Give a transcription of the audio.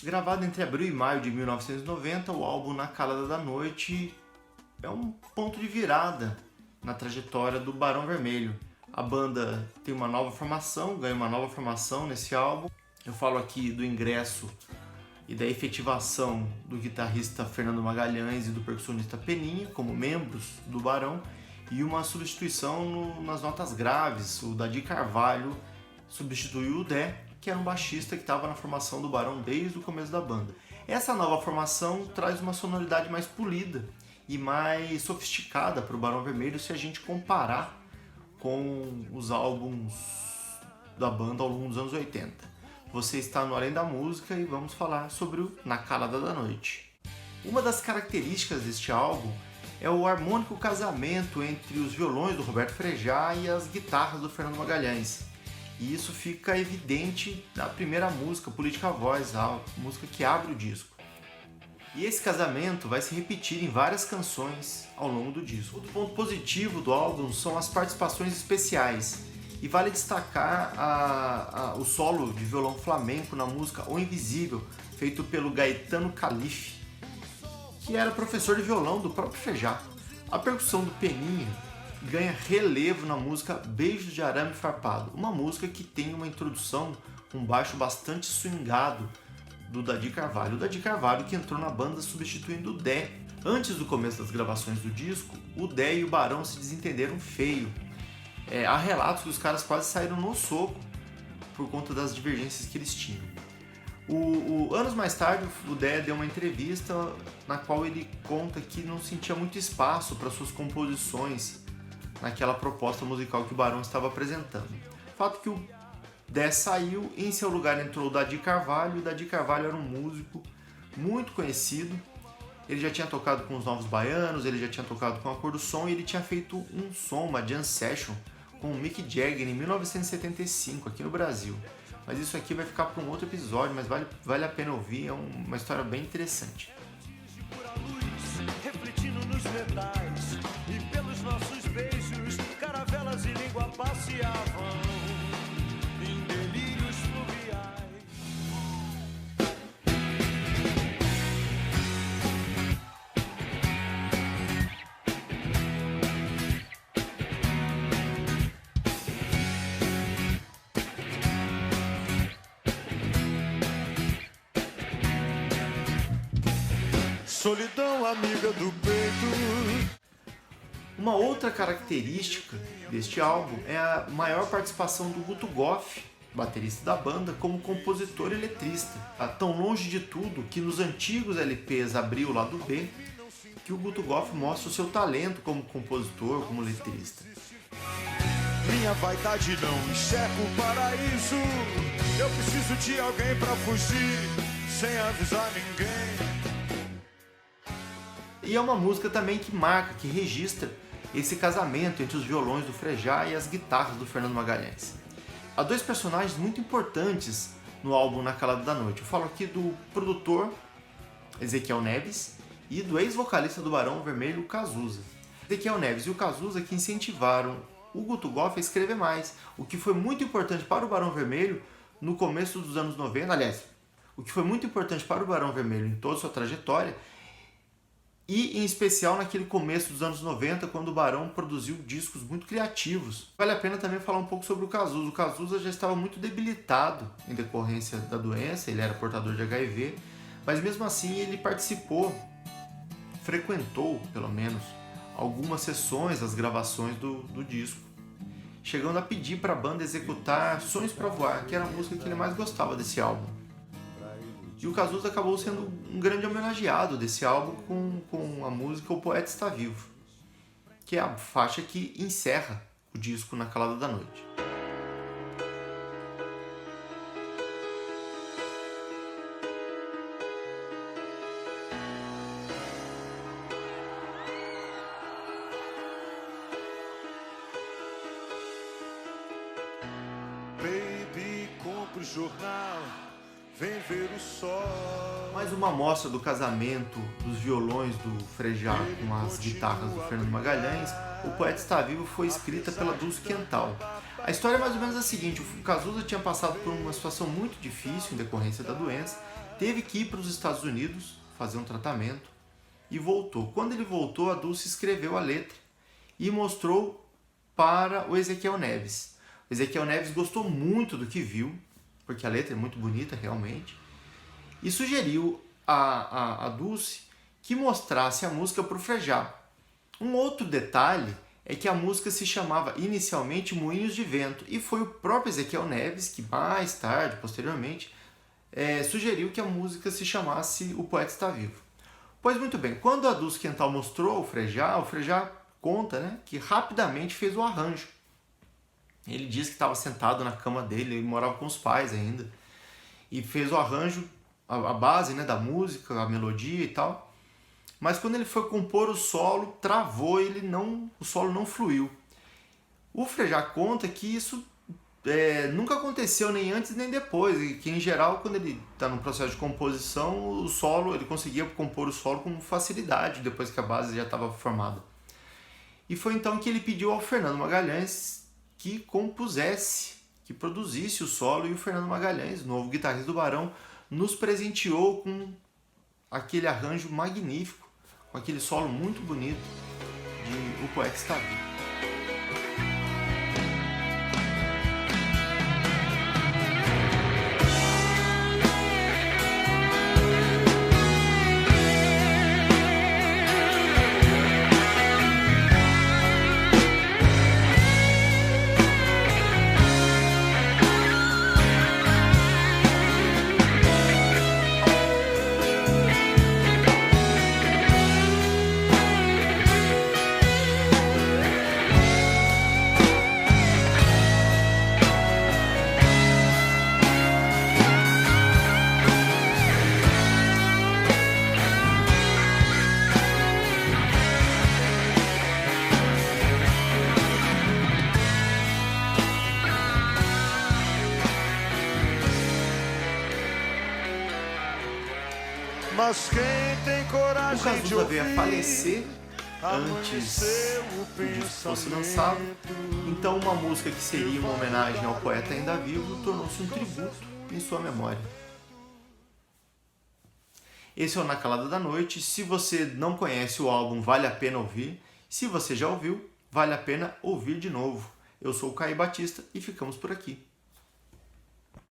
Gravado entre abril e maio de 1990, o álbum Na Calada da Noite é um ponto de virada na trajetória do Barão Vermelho. A banda tem uma nova formação, ganha uma nova formação nesse álbum. Eu falo aqui do ingresso e da efetivação do guitarrista Fernando Magalhães e do percussionista Peninha como membros do Barão, e uma substituição nas notas graves. O Dadi Carvalho substituiu o Dé, que era um baixista que estava na formação do Barão desde o começo da banda. Essa nova formação traz uma sonoridade mais polida e mais sofisticada para o Barão Vermelho se a gente comparar com os álbuns da banda ao longo dos anos 80. Você está no Além da Música e vamos falar sobre o Na Calada da Noite. Uma das características deste álbum é o harmônico casamento entre os violões do Roberto Frejá e as guitarras do Fernando Magalhães. E isso fica evidente na primeira música, Política Voz, a música que abre o disco. E esse casamento vai se repetir em várias canções ao longo do disco. Outro ponto positivo do álbum são as participações especiais. E vale destacar o solo de violão flamenco na música O Invisível, feito pelo Gaetano Calife, que era professor de violão do próprio Frejá. A percussão do Peninha ganha relevo na música Beijos de Arame Farpado, uma música que tem uma introdução com baixo bastante swingado do Dadi Carvalho. O Dadi Carvalho que entrou na banda substituindo o Dé. Antes do começo das gravações do disco, o Dé e o Barão se desentenderam feio. Há relatos que os caras quase saíram no soco por conta das divergências que eles tinham. Anos mais tarde, o Dé deu uma entrevista na qual ele conta que não sentia muito espaço para suas composições naquela proposta musical que o Barão estava apresentando. Fato que o Dé saiu e em seu lugar entrou o Dadi Carvalho. E o Dadi Carvalho era um músico muito conhecido. Ele já tinha tocado com os Novos Baianos, ele já tinha tocado com a Cor do Som e ele tinha feito um som, uma jam session com o Mick Jagger em 1975 aqui no Brasil. Mas isso aqui vai ficar para um outro episódio, mas vale a pena ouvir, é uma história bem interessante. Refletindo nos metais e pelos nossos beijos, caravelas e língua passeavam em delírios fluviais. Solidão amiga do peito. Uma outra característica deste álbum é a maior participação do Guto Goff, baterista da banda, como compositor e letrista. Tá tão longe de tudo que nos antigos LPs Abril Lado B, que o Guto Goff mostra o seu talento como compositor, como letrista. Minha vaidade não enxerga o paraíso. Eu preciso de alguém pra fugir sem avisar ninguém. E é uma música também que marca, que registra esse casamento entre os violões do Frejá e as guitarras do Fernando Magalhães. Há dois personagens muito importantes no álbum Na Calada da Noite. Eu falo aqui do produtor Ezequiel Neves e do ex-vocalista do Barão Vermelho, o Cazuza. Ezequiel Neves e o Cazuza que incentivaram o Guto Goff a escrever mais, o que foi muito importante para o Barão Vermelho no começo dos anos 90, aliás, o que foi muito importante para o Barão Vermelho em toda a sua trajetória, e em especial naquele começo dos anos 90, quando o Barão produziu discos muito criativos. Vale a pena também falar um pouco sobre o Cazuza. O Cazuza já estava muito debilitado em decorrência da doença, ele era portador de HIV, mas mesmo assim ele participou, frequentou pelo menos, algumas sessões das gravações do disco, chegando a pedir para a banda executar Sonhos pra Voar, que era a música que ele mais gostava desse álbum. E o Cazuza acabou sendo um grande homenageado desse álbum com a música O Poeta Está Vivo, que é a faixa que encerra o disco Na Calada da Noite. Baby, compre o jornal, vem ver o sol. Mais uma amostra do casamento dos violões do Frejá com as guitarras do Fernando Magalhães. O Poeta Está Vivo foi escrita pela Dulce Quental. A história é mais ou menos a seguinte: o Cazuza tinha passado por uma situação muito difícil em decorrência da doença teve que ir para os Estados Unidos fazer um tratamento e voltou. Quando ele voltou, a Dulce escreveu a letra e mostrou para o Ezequiel Neves. O Ezequiel Neves gostou muito do que viu, porque a letra é muito bonita realmente, e sugeriu a Dulce que mostrasse a música para o Frejá. Um outro detalhe é que a música se chamava inicialmente Moinhos de Vento, e foi o próprio Ezequiel Neves que mais tarde, posteriormente, sugeriu que a música se chamasse O Poeta Está Vivo. Pois muito bem, quando a Dulce Quental mostrou o Frejá conta, né, que rapidamente fez o arranjo. Ele diz que estava sentado na cama dele, ele morava com os pais ainda, e fez o arranjo, a base, né, da música, a melodia e tal. Mas quando ele foi compor o solo, travou, o solo não fluiu. O Frejá conta que isso nunca aconteceu nem antes nem depois, e que em geral, quando ele está no processo de composição, o solo, ele conseguia compor o solo com facilidade, depois que a base já estava formada. E foi então que ele pediu ao Fernando Magalhães que compusesse, que produzisse o solo, e o Fernando Magalhães, novo guitarrista do Barão, nos presenteou com aquele arranjo magnífico, com aquele solo muito bonito de O Poeta Está Vivo. Mas quem tem coragem O Cazuza de ouvir, veio a falecer antes que o disco fosse lançado, então uma música que seria uma homenagem ao poeta ainda vivo tornou-se um tributo em sua memória. Esse é o Na Calada da Noite. Se você não conhece o álbum, vale a pena ouvir. Se você já ouviu, vale a pena ouvir de novo. Eu sou o Caio Batista e ficamos por aqui.